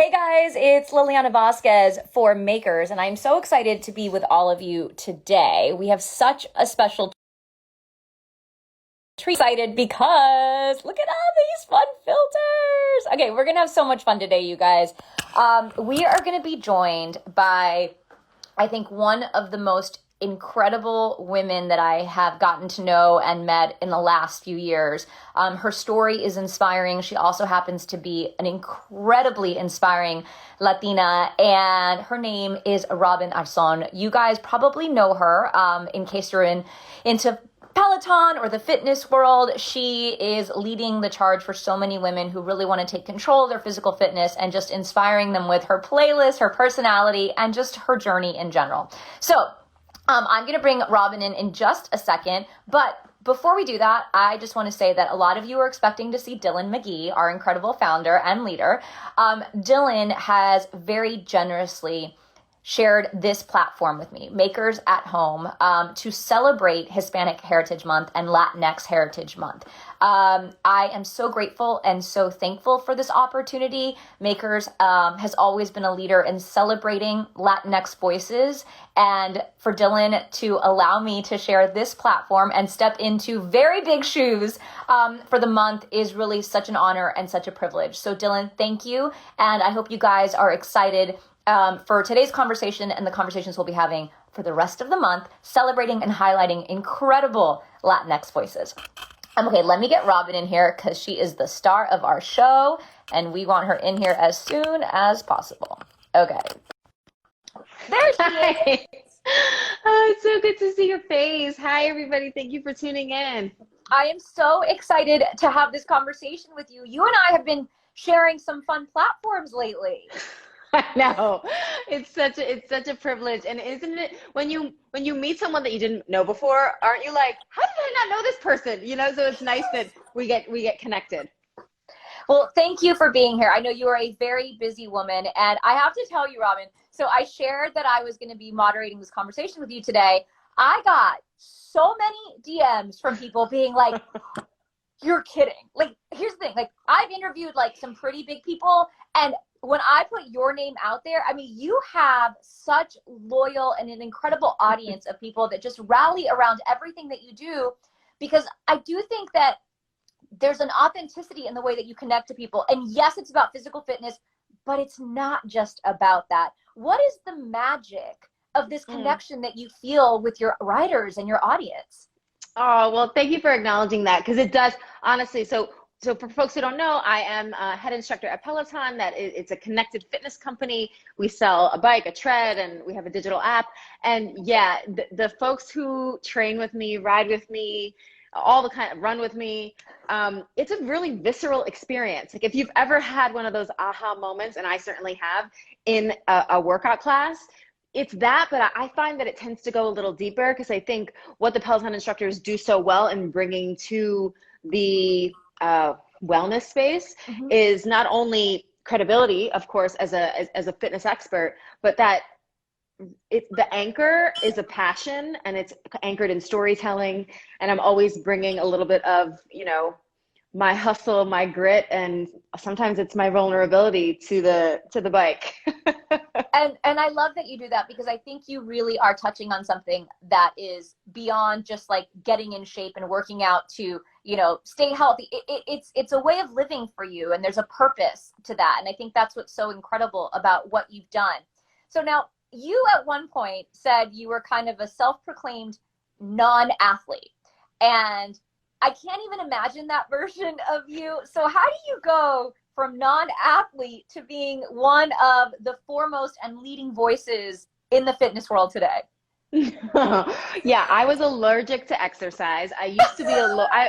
Hey guys, it's Lilliana Vazquez for Makers, and I'm so excited to be with all of you today. We have such a special treat. Excited because look at all these fun filters. Okay, we're gonna have so much fun today, you guys. We are gonna be joined by, I think, one of the most incredible women that I have gotten to know and met in the last few years. Her story is inspiring. She also happens to be an incredibly inspiring Latina, and her name is Robin Arzón. You guys probably know her in case you're into Peloton or the fitness world. She is leading the charge for so many women who really want to take control of their physical fitness and just inspiring them with her playlist, her personality, and just her journey in general. So I'm going to bring Robin in just a second, but before we do that, I just want to say that a lot of you are expecting to see Dylan McGee, our incredible founder and leader. Dylan has very generously shared this platform with me, Makers at Home, to celebrate Hispanic Heritage Month and Latinx Heritage Month. I am so grateful and so thankful for this opportunity. Makers has always been a leader in celebrating Latinx voices, and for Dylan to allow me to share this platform and step into very big shoes for the month is really such an honor and such a privilege. So Dylan, thank you, and I hope you guys are excited for today's conversation and the conversations we'll be having for the rest of the month, celebrating and highlighting incredible Latinx voices. Okay, let me get Robin in here because she is the star of our show and we want her in here as soon as possible. Okay. There she is. Oh, it's so good to see your face. Hi, everybody. Thank you for tuning in. I am so excited to have this conversation with you. You and I have been sharing some fun platforms lately. I know. It's such a privilege. And isn't it when you meet someone that you didn't know before, aren't you like, how did I not know this person? You know, so it's nice that we get connected. Well, thank you for being here. I know you are a very busy woman, and I have to tell you, Robin, so I shared that I was going to be moderating this conversation with you today. I got so many DMs from people being like, you're kidding. Like, here's the thing. Like, I've interviewed like some pretty big people, and when I put your name out there, I mean, you have such loyal and an incredible audience of people that just rally around everything that you do, because I do think that there's an authenticity in the way that you connect to people. And yes, it's about physical fitness, but it's not just about that. What is the magic of this connection that you feel with your riders and your audience? Oh, well, thank you for acknowledging that, because it does, honestly. So for folks who don't know, I am a head instructor at Peloton. It's a connected fitness company. We sell a bike, a tread, and we have a digital app. And yeah, the folks who train with me, ride with me, run with me, it's a really visceral experience. Like if you've ever had one of those aha moments, and I certainly have, in a workout class, it's that, but I find that it tends to go a little deeper, because I think what the Peloton instructors do so well in bringing to the wellness space is not only credibility, of course, as a fitness expert, but that the anchor is a passion, and it's anchored in storytelling. And I'm always bringing a little bit of, my hustle, my grit, and sometimes it's my vulnerability to the bike. And I love that you do that, because I think you really are touching on something that is beyond just like getting in shape and working out to, stay healthy. It's a way of living for you, and there's a purpose to that. And I think that's what's so incredible about what you've done. So now, you at one point said you were kind of a self-proclaimed non-athlete, and I can't even imagine that version of you. So how do you go from non-athlete to being one of the foremost and leading voices in the fitness world today? Yeah, I was allergic to exercise. I used to be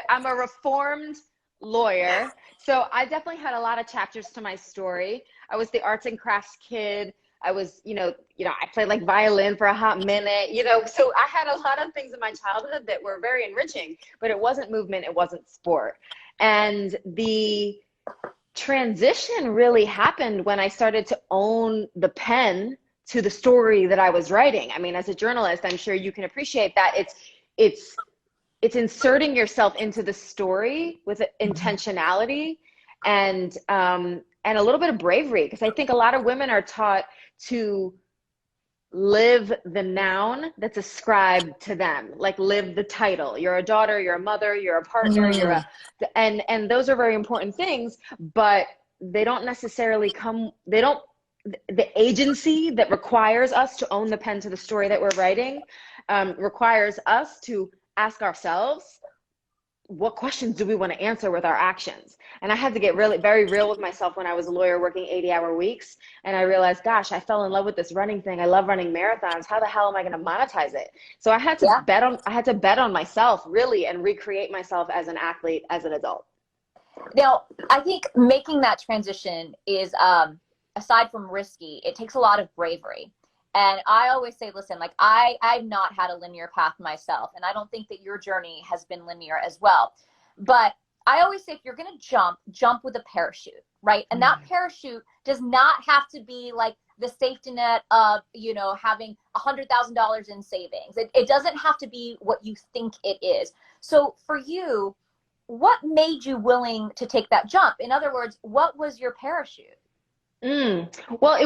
I'm a reformed lawyer. So I definitely had a lot of chapters to my story. I was the arts and crafts kid. I was, I played like violin for a hot minute, so I had a lot of things in my childhood that were very enriching, but it wasn't movement, it wasn't sport. And the transition really happened when I started to own the pen to the story that I was writing. I mean, as a journalist, I'm sure you can appreciate that it's inserting yourself into the story with intentionality. And and a little bit of bravery, because I think a lot of women are taught to live the noun that's ascribed to them, like live the title. You're a daughter, you're a mother, you're a partner, and those are very important things, but they don't necessarily come, the agency that requires us to own the pen to the story that we're writing requires us to ask ourselves, what questions do we want to answer with our actions? And I had to get really very real with myself when I was a lawyer working 80-hour weeks. And I realized, gosh, I fell in love with this running thing. I love running marathons. How the hell am I going to monetize it? So I had to bet on myself, really, and recreate myself as an athlete as an adult. Now, I think making that transition is, aside from risky, it takes a lot of bravery. And I always say, listen, like I've not had a linear path myself, and I don't think that your journey has been linear as well. But I always say, if you're going to jump with a parachute, right? And that parachute does not have to be like the safety net of, you know, having $100,000 in savings. It doesn't have to be what you think it is. So for you, what made you willing to take that jump? In other words, what was your parachute? Well, I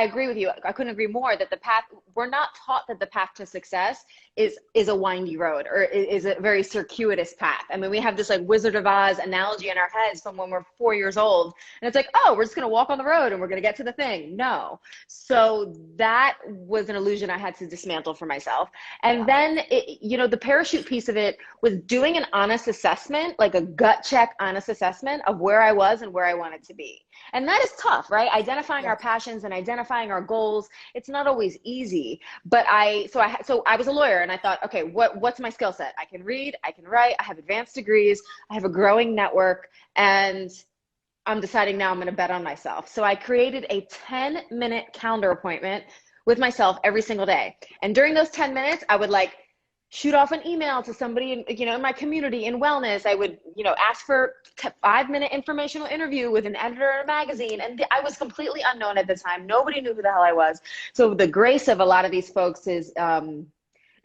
agree with you. I couldn't agree more that the path, we're not taught that the path to success is a windy road or is a very circuitous path. I mean, we have this like Wizard of Oz analogy in our heads from when we're 4 years old, and it's like, oh, we're just going to walk on the road and we're going to get to the thing. No. So that was an illusion I had to dismantle for myself. And then, the parachute piece of it was doing an honest assessment, like a gut check, honest assessment of where I was and where I wanted to be. And that is tough, right? Identifying our passions and identifying our goals. It's not always easy, but I was a lawyer and I thought, okay, what's my skill set? I can read, I can write, I have advanced degrees, I have a growing network, and I'm deciding now I'm going to bet on myself. So I created a 10-minute calendar appointment with myself every single day. And during those 10 minutes, I would like shoot off an email to somebody in my community in wellness. I would, ask for 5-minute informational interview with an editor in a magazine. And I was completely unknown at the time. Nobody knew who the hell I was. So the grace of a lot of these folks is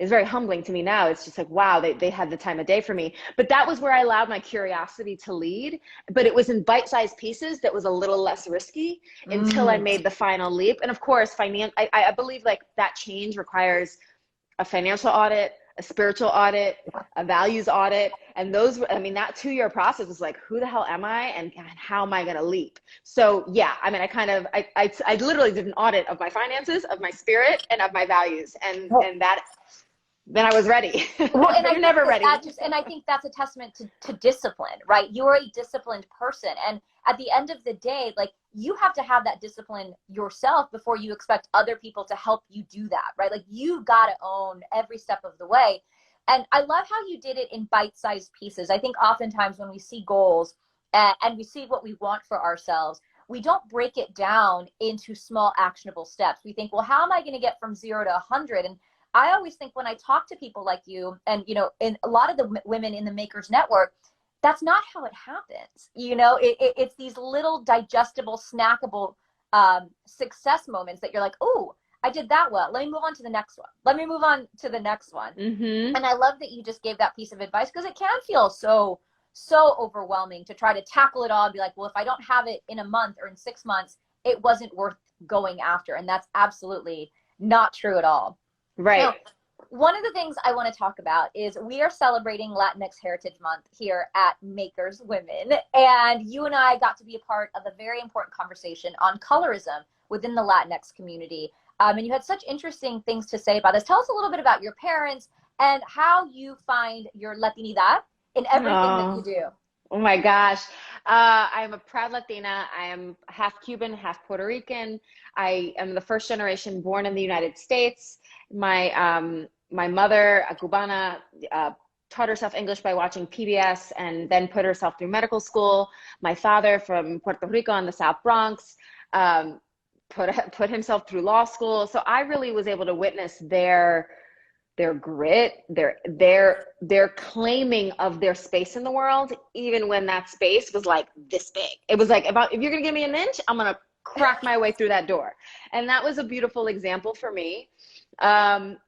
very humbling to me now. It's just like, wow, they had the time of day for me. But that was where I allowed my curiosity to lead. But it was in bite-sized pieces that was a little less risky until I made the final leap. And of course, I believe like that change requires a financial audit, a spiritual audit, a values audit. And that 2-year process was like, who the hell am I? And how am I going to leap? So yeah, I mean, I literally did an audit of my finances, of my spirit, and of my values. And then I was ready. Well, and You're never ready. And I think that's a testament to discipline, right? You're a disciplined person. And at the end of the day, like, you have to have that discipline yourself before you expect other people to help you do that, right? Like, you got to own every step of the way. And I love how you did it in bite-sized pieces. I think oftentimes when we see goals and we see what we want for ourselves, we don't break it down into small actionable steps. We think, well, how am I going to get from 0 to 100? And I always think when I talk to people like you and, in a lot of the women in the Makers Network, that's not how it happens. It's these little digestible, snackable success moments that you're like, oh, I did that well. Let me move on to the next one. Let me move on to the next one. Mm-hmm. And I love that you just gave that piece of advice, because it can feel so overwhelming to try to tackle it all and be like, well, if I don't have it in a month or in 6 months, it wasn't worth going after. And that's absolutely not true at all. Right. Now, one of the things I want to talk about is we are celebrating Latinx Heritage Month here at Makers Women. And you and I got to be a part of a very important conversation on colorism within the Latinx community. And you had such interesting things to say about this. Tell us a little bit about your parents and how you find your Latinidad in everything that you do. Oh my gosh. I'm a proud Latina. I am half Cuban, half Puerto Rican. I am the first generation born in the United States. My mother, a Cubana, taught herself English by watching PBS and then put herself through medical school. My father, from Puerto Rico in the South Bronx, put himself through law school. So I really was able to witness their grit, their claiming of their space in the world, even when that space was like this big. It was like, if you're gonna give me an inch, I'm gonna crack my way through that door. And that was a beautiful example for me. And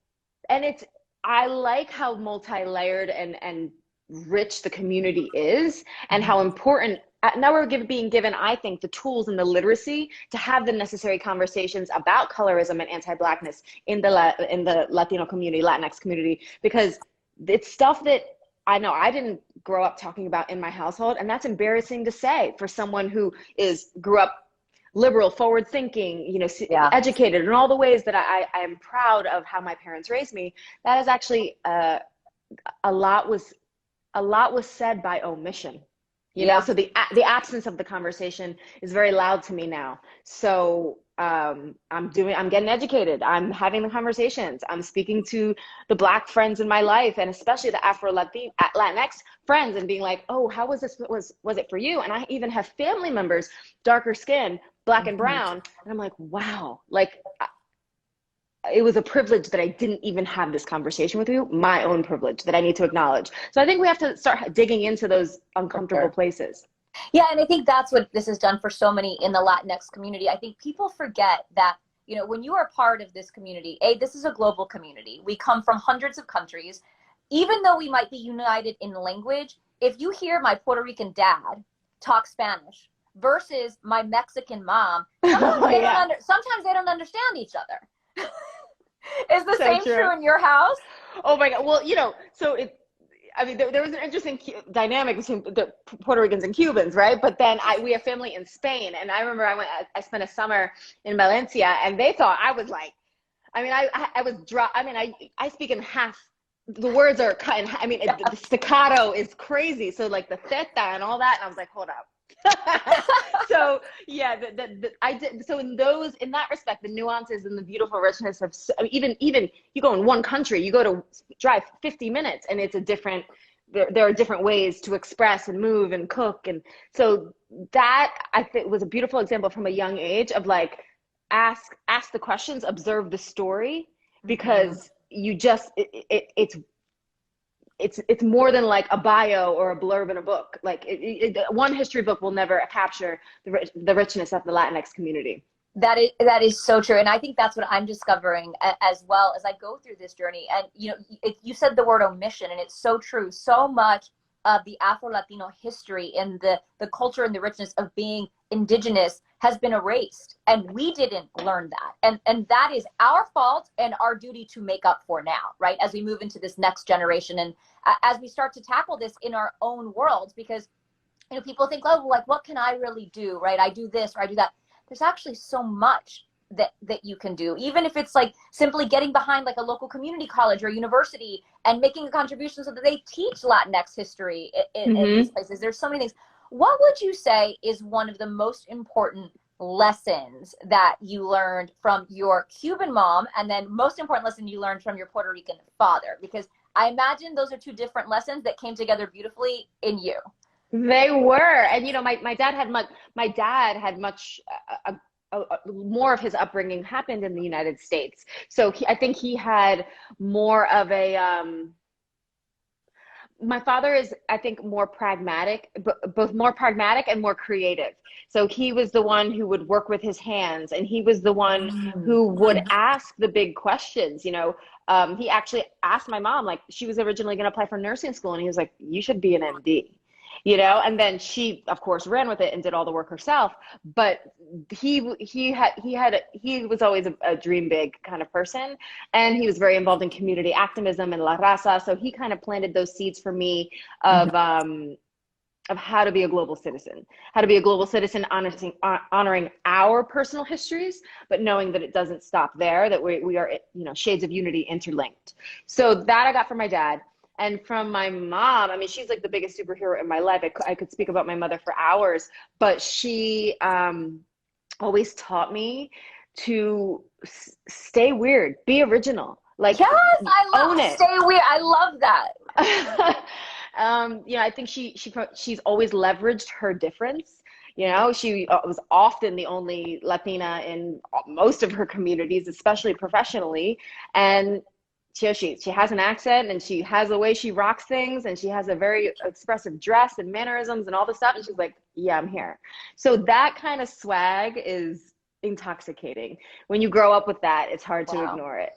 I like how multi-layered and rich the community is, and how important now we're being given, I think, the tools and the literacy to have the necessary conversations about colorism and anti-Blackness in the Latino community, Latinx community, because it's stuff that I know I didn't grow up talking about in my household, and that's embarrassing to say for someone who grew up liberal, forward thinking, you know, Yeah. educated in all the ways that I am proud of how my parents raised me. That is actually a lot was said by omission. You know, so the absence of the conversation is very loud to me now. So I'm getting educated. I'm having the conversations. I'm speaking to the Black friends in my life, and especially the Latinx friends, and being like, oh, how was this? Was it for you? And I even have family members, darker skin, Black and brown, and I'm like, wow, like it was a privilege that I didn't even have this conversation with you, my own privilege that I need to acknowledge. So I think we have to start digging into those uncomfortable places. Yeah, and I think that's what this has done for so many in the Latinx community. I think people forget that, you know, when you are part of this community, this is a global community. We come from hundreds of countries. Even though we might be united in language, if you hear my Puerto Rican dad talk Spanish versus my Mexican mom, sometimes they don't understand each other. Is the same true in your house? Oh my God. Well, you know, so there was an interesting dynamic between the Puerto Ricans and Cubans, right? But then we have family in Spain, and I remember I spent a summer in Valencia, and they thought I was like, I mean, I speak in half. The words are cut in. I mean, the staccato is crazy. So like the theta and all that, and I was like, hold up. So yeah, I did. So in that respect, the nuances and the beautiful richness of even you go in one country, you go to drive 50 minutes, and it's a different. There are different ways to express and move and cook, and so that I think was a beautiful example from a young age of like ask the questions, observe the story, because you just it's more than like a bio or a blurb in a book. Like one history book will never capture the richness of the Latinx community. That is so true. And I think that's what I'm discovering as well as I go through this journey. And, you know, you said the word omission, and it's so true. So much of the Afro-Latino history and the culture and the richness of being indigenous has been erased. And we didn't learn that. And that is our fault and our duty to make up for now, right? As we move into this next generation. And as we start to tackle this in our own worlds, because, you know, people think, oh, like, what can I really do, right? I do this or I do that. There's actually so much that you can do, even if it's like simply getting behind like a local community college or university and making a contribution so that they teach Latinx history in these places. There's so many things. What would you say is one of the most important lessons that you learned from your Cuban mom, and then most important lesson you learned from your Puerto Rican father? Because I imagine those are two different lessons that came together beautifully in you. They were. And, you know, my dad had much more of his upbringing happened in the United States. So I think he had more of my father is, I think, more pragmatic, both more pragmatic and more creative. So he was the one who would work with his hands, and he was the one who would ask the big questions. You know, he actually asked my mom, like, she was originally going to apply for nursing school, and he was like, you should be an MD. You know, and then she, of course, ran with it and did all the work herself. But he was always a dream big kind of person, and he was very involved in community activism and La Raza. So he kind of planted those seeds for me of how to be a global citizen, honoring our personal histories, but knowing that it doesn't stop there, that we are, you know, shades of unity interlinked. So that I got from my dad. And from my mom, I mean, she's like the biggest superhero in my life. I could speak about my mother for hours, but she always taught me to stay weird, be original. Like, yes, I love it. Stay weird. I love that. You know, I think she's always leveraged her difference. You know, she was often the only Latina in most of her communities, especially professionally, and she has an accent, and she has a way she rocks things, and she has a very expressive dress and mannerisms and all this stuff. And she's like, yeah, I'm here. So that kind of swag is intoxicating. When you grow up with that, it's hard to ignore it.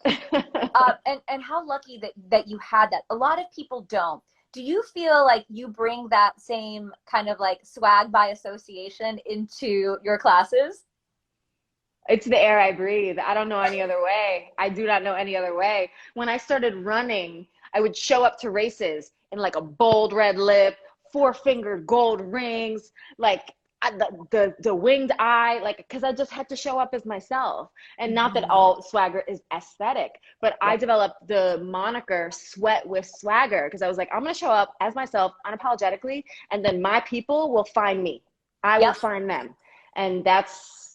And how lucky that you had that. A lot of people don't. Do you feel like you bring that same kind of like swag by association into your classes? It's the air I breathe. I don't know any other way. I do not know any other way. When I started running, I would show up to races in like a bold red lip, four-finger gold rings, like the winged eye, like, because I just had to show up as myself. And not that all swagger is aesthetic, but I developed the moniker Sweat with Swagger because I was like, I'm going to show up as myself unapologetically, and then my people will find me. I will find them. And that's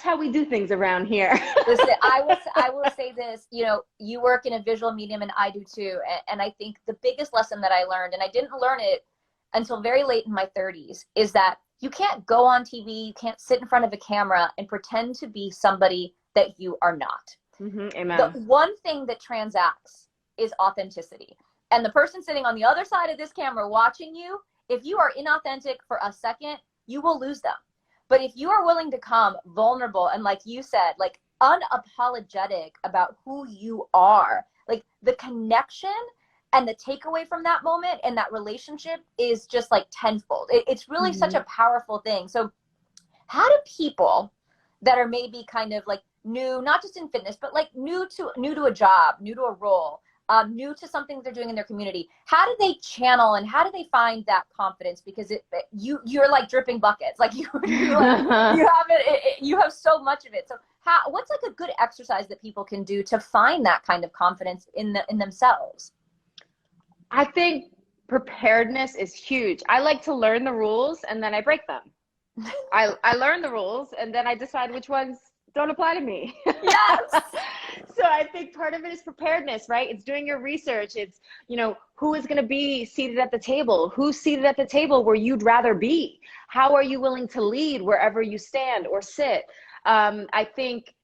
how we do things around here. Listen, I will say this, you know, you work in a visual medium and I do too. And I think the biggest lesson that I learned, and I didn't learn it until very late in my 30s, is that you can't go on TV, you can't sit in front of a camera and pretend to be somebody that you are not. Amen. The one thing that transacts is authenticity. And the person sitting on the other side of this camera watching you, if you are inauthentic for a second, you will lose them. But if you are willing to come vulnerable and, like you said, like unapologetic about who you are, like the connection and the takeaway from that moment and that relationship is just like tenfold. It's really such a powerful thing. So how do people that are maybe kind of like new, not just in fitness, but like new to a job, new to a role, new to something that they're doing in their community, how do they channel and how do they find that confidence? Because you're like dripping buckets, like you have it, you have so much of it. So what's like a good exercise that people can do to find that kind of confidence in themselves? I think preparedness is huge. I like to learn the rules and then I break them. I learn the rules and then I decide which ones don't apply to me. Yes. So I think part of it is preparedness, right? It's doing your research. It's, you know, who is going to be seated at the table? Who's seated at the table where you'd rather be? How are you willing to lead wherever you stand or sit? I think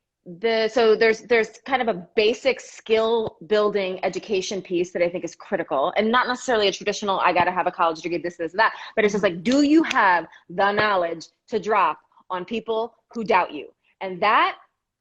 so there's kind of a basic skill building education piece that I think is critical, and not necessarily a traditional, I got to have a college degree, this, that, but it's just like, do you have the knowledge to drop on people who doubt you? And that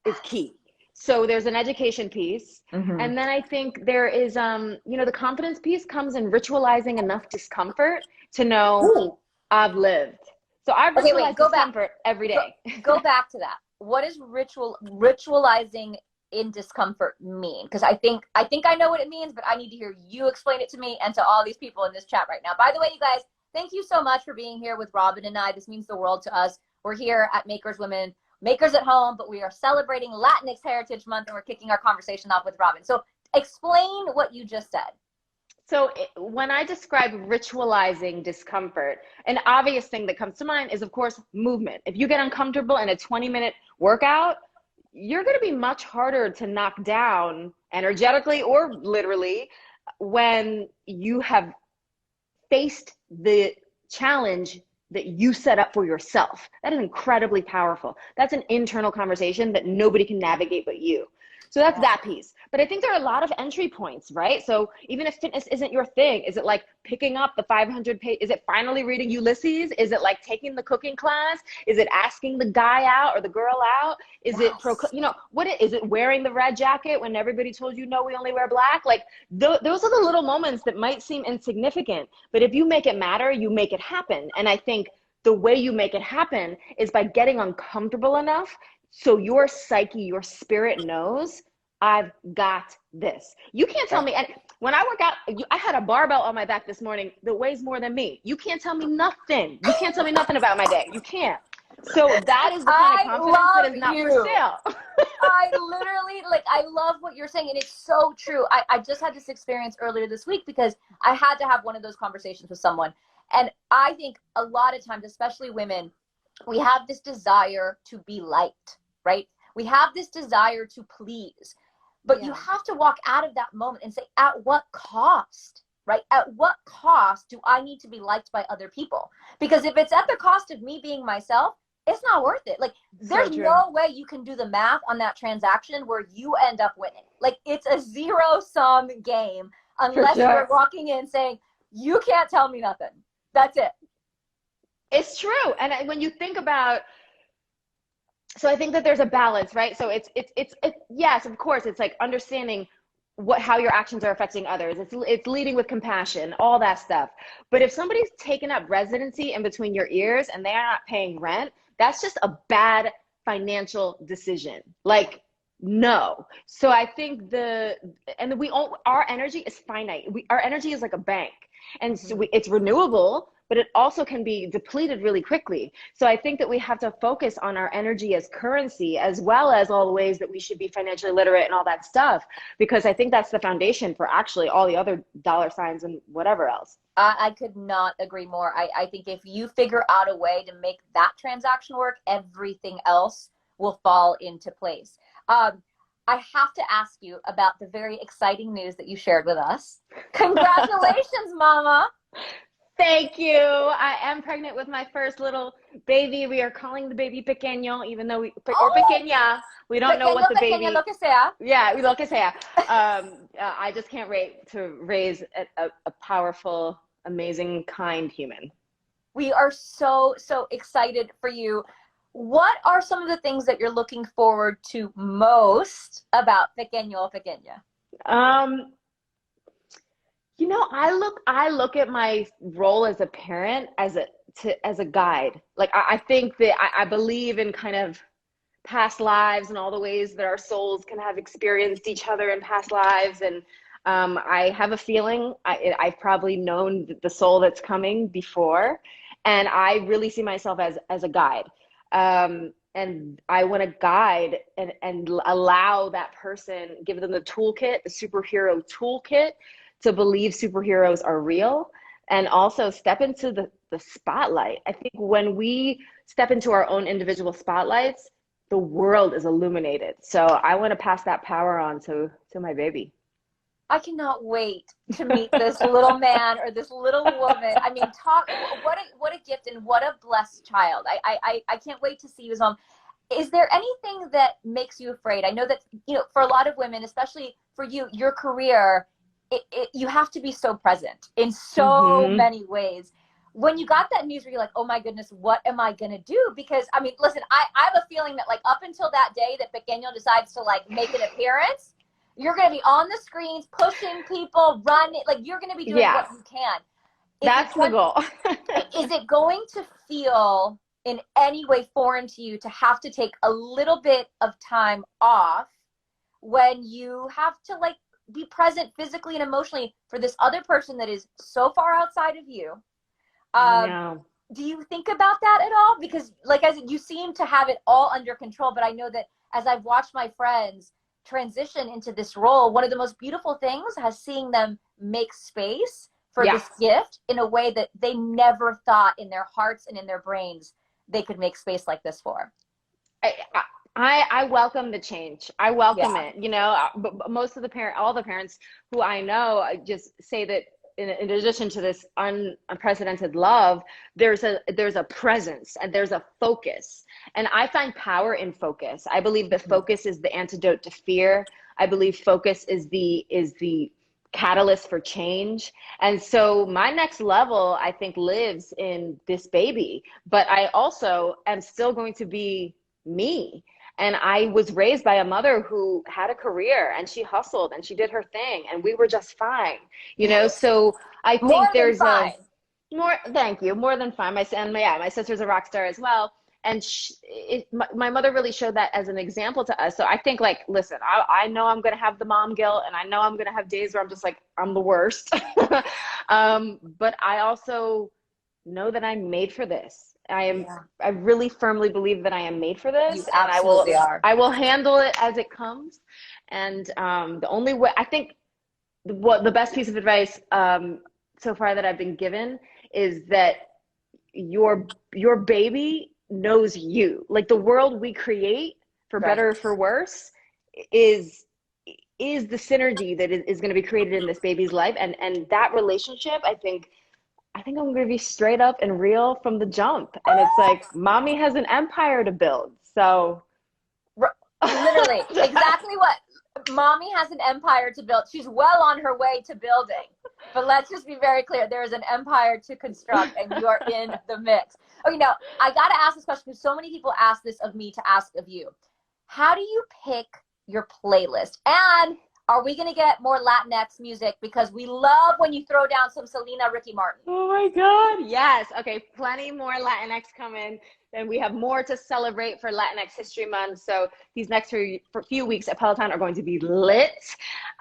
is key. So there's an education piece. And then I think there is, you know, the confidence piece comes in ritualizing enough discomfort to know I've lived. So I ritualize discomfort every day. Go back to that. What does ritualizing in discomfort mean? Because I think I know what it means, but I need to hear you explain it to me and to all these people in this chat right now. By the way, you guys, thank you so much for being here with Robin and I. This means the world to us. We're here at Makers Women, Makers at Home, but we are celebrating Latinx Heritage Month and we're kicking our conversation off with Robin. So explain what you just said. So when I describe ritualizing discomfort, an obvious thing that comes to mind is, of course, movement. If you get uncomfortable in a 20-minute workout, you're going to be much harder to knock down energetically or literally when you have faced the challenge that you set up for yourself. That is incredibly powerful. That's an internal conversation that nobody can navigate but you. So that's that piece. But I think there are a lot of entry points, right? So even if fitness isn't your thing, is it like picking up the 500 page? Is it finally reading Ulysses? Is it like taking the cooking class? Is it asking the guy out or the girl out? Is it, you know, is it wearing the red jacket when everybody told you, no, we only wear black? Like those are the little moments that might seem insignificant, but if you make it matter, you make it happen. And I think the way you make it happen is by getting uncomfortable enough so your psyche, your spirit knows, I've got this. You can't tell me, and when I work out, I had a barbell on my back this morning that weighs more than me. You can't tell me nothing. You can't tell me nothing about my day. You can't. So that is the kind of confidence that is not for sale. I literally, like, I love what you're saying, and it's so true. I just had this experience earlier this week because I had to have one of those conversations with someone. And I think a lot of times, especially women, we have this desire to be liked, right? We have this desire to please, but you have to walk out of that moment and say, at what cost, right? At what cost do I need to be liked by other people? Because if it's at the cost of me being myself, it's not worth it. Like, there's no way you can do the math on that transaction where you end up winning. Like, it's a zero-sum game unless you're walking in saying, you can't tell me nothing. That's it. It's true. And when you think about, so I think that there's a balance, right? So it's yes, of course, it's like understanding how your actions are affecting others. It's leading with compassion, all that stuff. But if somebody's taken up residency in between your ears and they are not paying rent, that's just a bad financial decision. Like, no. So I think our energy is finite. Our energy is like a bank, and so it's renewable, but it also can be depleted really quickly. So I think that we have to focus on our energy as currency, as well as all the ways that we should be financially literate and all that stuff, because I think that's the foundation for actually all the other dollar signs and whatever else. I could not agree more. I think if you figure out a way to make that transaction work, everything else will fall into place. I have to ask you about the very exciting news that you shared with us. Congratulations, Mama. Thank you. I am pregnant with my first little baby. We are calling the baby pequeño, even though or pequeña. We don't know what the baby. Lo que sea. Yeah, lo que sea. I just can't wait to raise a powerful, amazing, kind human. We are so excited for you. What are some of the things that you're looking forward to most about pequeño o pequeña? You know, I look at my role as a parent as a guide. Like, I think that I believe in kind of past lives and all the ways that our souls can have experienced each other in past lives. And I have a feeling I've probably known the soul that's coming before, and I really see myself as a guide. And I want to guide and allow that person, give them the toolkit, the superhero toolkit, to believe superheroes are real, and also step into the spotlight. I think when we step into our own individual spotlights, the world is illuminated. So I want to pass that power on to my baby. I cannot wait to meet this little man or this little woman. I mean, what a gift and what a blessed child. I can't wait to see you as mom. Is there anything that makes you afraid? I know that, for a lot of women, especially for you, your career, you have to be so present in so many ways. When you got that news where you're like, oh my goodness, what am I going to do? Because, I mean, listen, I have a feeling that like up until that day that Pequeño decides to like make an appearance, you're going to be on the screens, pushing people, running, like you're going to be doing what you can. That's the goal. Is it going to feel in any way foreign to you to have to take a little bit of time off when you have to like be present physically and emotionally for this other person that is so far outside of you? Do you think about that at all? Because like I said, you seem to have it all under control, but I know that as I've watched my friends transition into this role, one of the most beautiful things has seeing them make space for this gift in a way that they never thought in their hearts and in their brains they could make space like this for. I welcome the change. I welcome it. But most of all the parents who I know just say that in addition to this unprecedented love, there's a presence and there's a focus. And I find power in focus. I believe the focus is the antidote to fear. I believe focus is the catalyst for change. And so my next level, I think, lives in this baby, but I also am still going to be me. And I was raised by a mother who had a career and she hustled and she did her thing and we were just fine, So I think there's thank you, more than fine. My sister's a rock star as well. And my mother really showed that as an example to us. So I think like, listen, I know I'm going to have the mom guilt and I know I'm going to have days where I'm just like, I'm the worst. But I also know that I'm made for this. I really firmly believe that I am made for this. You absolutely are. I will handle it as it comes. And the only way, I think the best piece of advice so far that I've been given is that your baby knows you. Like the world we create, for better or for worse, is the synergy that is going to be created in this baby's life. And that relationship, I think I'm going to be straight up and real from the jump. And it's like, mommy has an empire to build. So literally exactly what mommy has an empire to build. She's well on her way to building, but let's just be very clear. There is an empire to construct and you are in the mix. Okay. Now I got to ask this question because so many people ask this of me to ask of you. How do you pick your playlist? And Are we going to get more Latinx music? Because we love when you throw down some Selena, Ricky Martin. Oh my God. Yes. Okay. Plenty more Latinx coming. And we have more to celebrate for Latinx History Month. So these next few weeks at Peloton are going to be lit.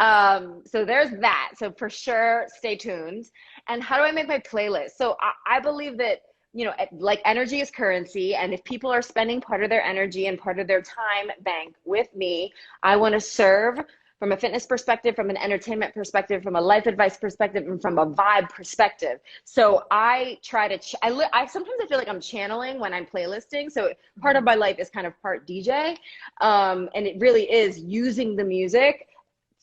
So there's that. So for sure, stay tuned. And how do I make my playlist? So I believe that, you know, like energy is currency. And if people are spending part of their energy and part of their time bank with me, I want to serve from a fitness perspective, from an entertainment perspective, from a life advice perspective, and from a vibe perspective. So I try to, sometimes I feel like I'm channeling when I'm playlisting. So part of my life is kind of part DJ. And it really is using the music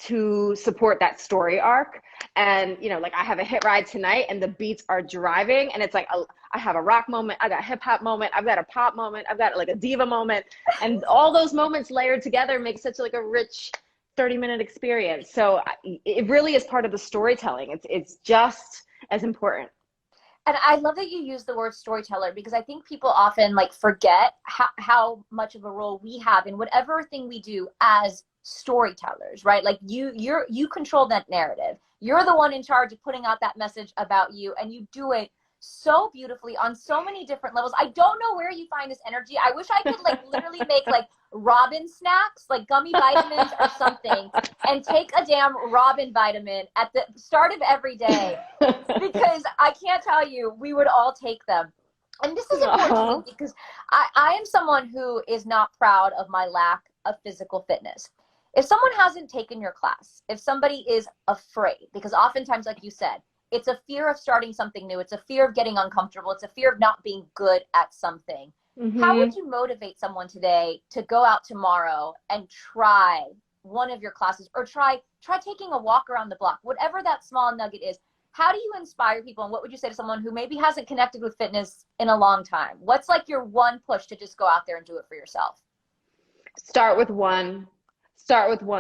to support that story arc. And, you know, like I have a hit ride tonight and the beats are driving and it's like, I have a rock moment, I got a hip hop moment, I've got a pop moment, I've got like a diva moment. And all those moments layered together make such like a rich 30-minute experience. So it really is part of the storytelling. It's just as important. And I love that you use the word storyteller, because I think people often like forget how much of a role we have in whatever thing we do as storytellers, right? Like you control that narrative. You're the one in charge of putting out that message about you, and you do it so beautifully on so many different levels. I don't know where you find this energy. I wish I could like literally make like Robin snacks, like gummy vitamins or something, and take a damn Robin vitamin at the start of every day, because I can't tell you, we would all take them. And this is important to me because I am someone who is not proud of my lack of physical fitness. If someone hasn't taken your class, if somebody is afraid, because oftentimes, like you said, it's a fear of starting something new. It's a fear of getting uncomfortable. It's a fear of not being good at something. Mm-hmm. How would you motivate someone today to go out tomorrow and try one of your classes, or try taking a walk around the block, whatever that small nugget is? How do you inspire people? And what would you say to someone who maybe hasn't connected with fitness in a long time? What's like your one push to just go out there and do it for yourself? Start with one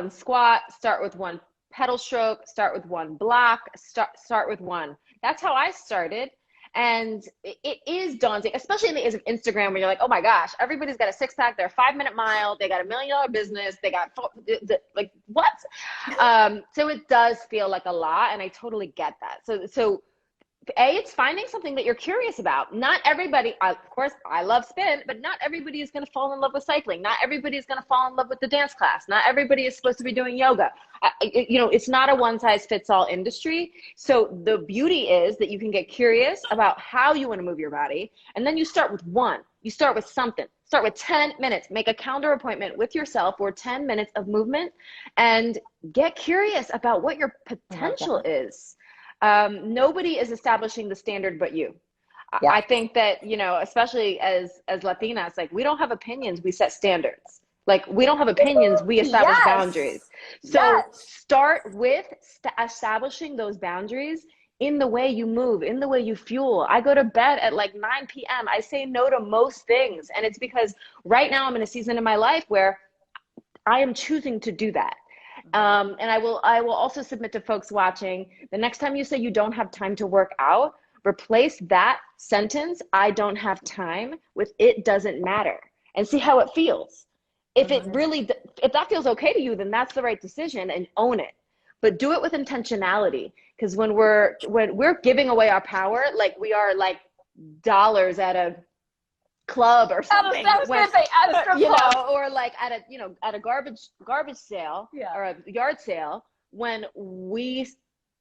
squat, start with one pedal stroke, start with one block, start with one. That's how I started. And it is daunting, especially in the age of Instagram, where you're like, oh my gosh, everybody's got a six pack, they're a 5-minute mile, they got $1 million business, they got like what? So it does feel like a lot, and I totally get that. So it's finding something that you're curious about. Not everybody, of course, I love spin, but not everybody is going to fall in love with cycling. Not everybody is going to fall in love with the dance class. Not everybody is supposed to be doing yoga. You know, it's not a one-size-fits-all industry. So the beauty is that you can get curious about how you want to move your body, and then you start with one. You start with something. Start with 10 minutes. Make a calendar appointment with yourself for 10 minutes of movement, and get curious about what your potential is. Nobody is establishing the standard but you. Yeah. I think that, you know, especially as Latinas, like, we don't have opinions, we set standards. Like, we don't have opinions, we establish boundaries. So start with establishing those boundaries in the way you move, in the way you fuel. I go to bed at like 9 p.m. I say no to most things. And it's because right now I'm in a season in my life where I am choosing to do that. And I will also submit to folks watching, the next time you say you don't have time to work out, replace that sentence, I don't have time, with it doesn't matter, and see how it feels. If if that feels okay to you, then that's the right decision, and own it. But do it with intentionality, because when we're giving away our power, like we are like dollars at a club or something, you know, or like at a garbage sale, or a yard sale, when we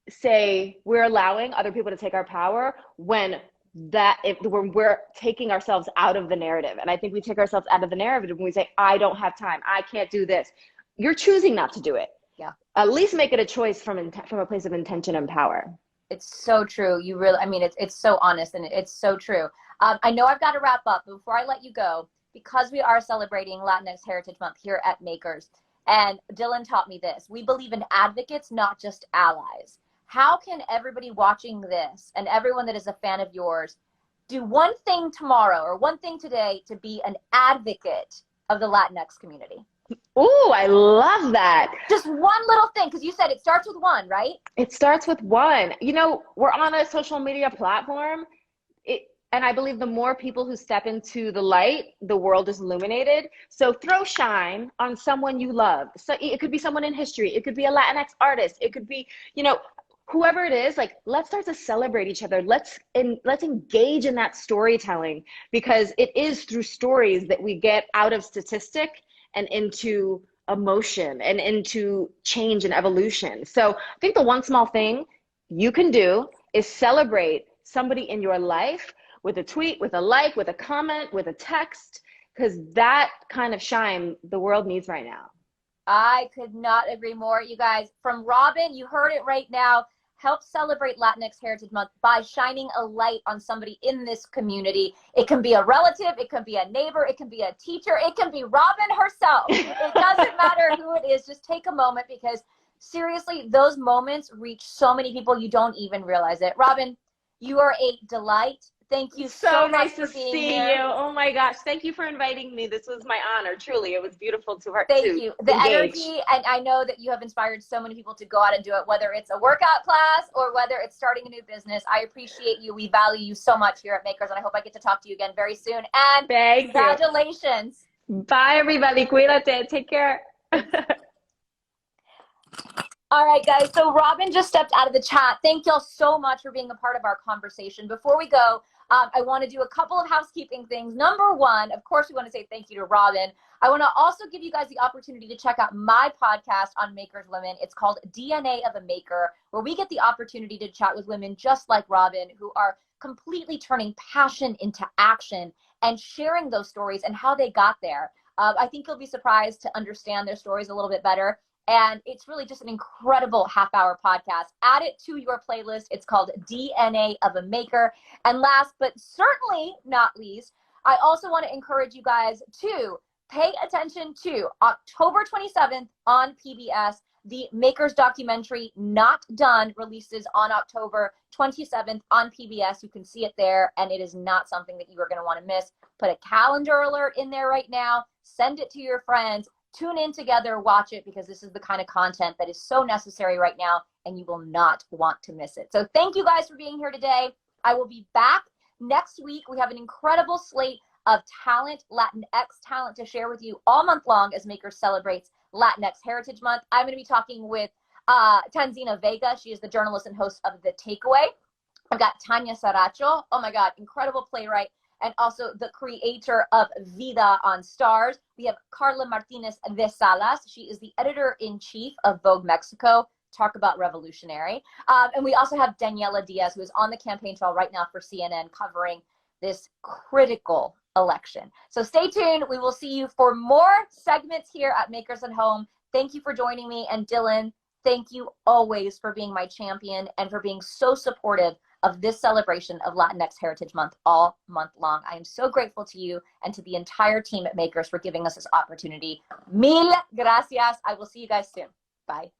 say we're allowing other people to take our power, when we're taking ourselves out of the narrative. And I think we take ourselves out of the narrative when we say, I don't have time, I can't do this. You're choosing not to do it. Yeah. At least make it a choice from a place of intention and power. It's so true. You really, I mean, it's so honest, and it's so true. I know I've got to wrap up, but before I let you go, because we are celebrating Latinx Heritage Month here at Makers, and Dylan taught me this, we believe in advocates, not just allies. How can everybody watching this, and everyone that is a fan of yours, do one thing tomorrow or one thing today to be an advocate of the Latinx community? Ooh, I love that. Just one little thing, because you said it starts with one, right? It starts with one. You know, we're on a social media platform. And I believe the more people who step into the light, the world is illuminated. So throw shine on someone you love. So it could be someone in history. It could be a Latinx artist. It could be, whoever it is, like, let's start to celebrate each other. Let's engage in that storytelling, because it is through stories that we get out of statistic and into emotion and into change and evolution. So I think the one small thing you can do is celebrate somebody in your life with a tweet, with a like, with a comment, with a text, because that kind of shine the world needs right now. I could not agree more, you guys. From Robin, you heard it right now. Help celebrate Latinx Heritage Month by shining a light on somebody in this community. It can be a relative, it can be a neighbor, it can be a teacher, it can be Robin herself. It doesn't matter who it is. Just take a moment, because seriously, those moments reach so many people you don't even realize it. Robin, you are a delight. Thank you so much for being here. You. Oh my gosh. Thank you for inviting me. This was my honor. Truly. It was beautiful to Thank you. The engage. Energy, and I know that you have inspired so many people to go out and do it, whether it's a workout class or whether it's starting a new business. I appreciate you. We value you so much here at Makers, and I hope I get to talk to you again very soon. And congratulations. Bye, everybody. Cuídate. Take care. All right, guys. So Robin just stepped out of the chat. Thank y'all so much for being a part of our conversation. Before we go, I want to do a couple of housekeeping things. Number one, of course, we want to say thank you to Robin. I want to also give you guys the opportunity to check out my podcast on Makers Women. It's called DNA of a Maker, where we get the opportunity to chat with women just like Robin, who are completely turning passion into action and sharing those stories and how they got there. I think you'll be surprised to understand their stories a little bit better. And it's really just an incredible half-hour podcast. Add it to your playlist. It's called DNA of a Maker. And last but certainly not least, I also want to encourage you guys to pay attention to October 27th on PBS. The Makers documentary, Not Done, releases on October 27th on PBS. You can see it there, and it is not something that you are going to want to miss. Put a calendar alert in there right now. Send it to your friends. Tune in together, watch it, because this is the kind of content that is so necessary right now, and you will not want to miss it. So thank you guys for being here today. I will be back next week. We have an incredible slate of talent, Latinx talent, to share with you all month long as Makers celebrates Latinx Heritage Month. I'm going to be talking with Tanzina Vega. She is the journalist and host of The Takeaway. I've got Tanya Saracho. Oh my God, incredible playwright, and also the creator of Vida on Stars. We have Carla Martinez de Salas. She is the editor-in-chief of Vogue Mexico. Talk about revolutionary. And we also have Daniela Diaz, who is on the campaign trail right now for CNN, covering this critical election. So stay tuned. We will see you for more segments here at Makers at Home. Thank you for joining me. And Dylan, thank you always for being my champion and for being so supportive of this celebration of Latinx Heritage Month all month long. I am so grateful to you and to the entire team at Makers for giving us this opportunity. Mil gracias. I will see you guys soon. Bye.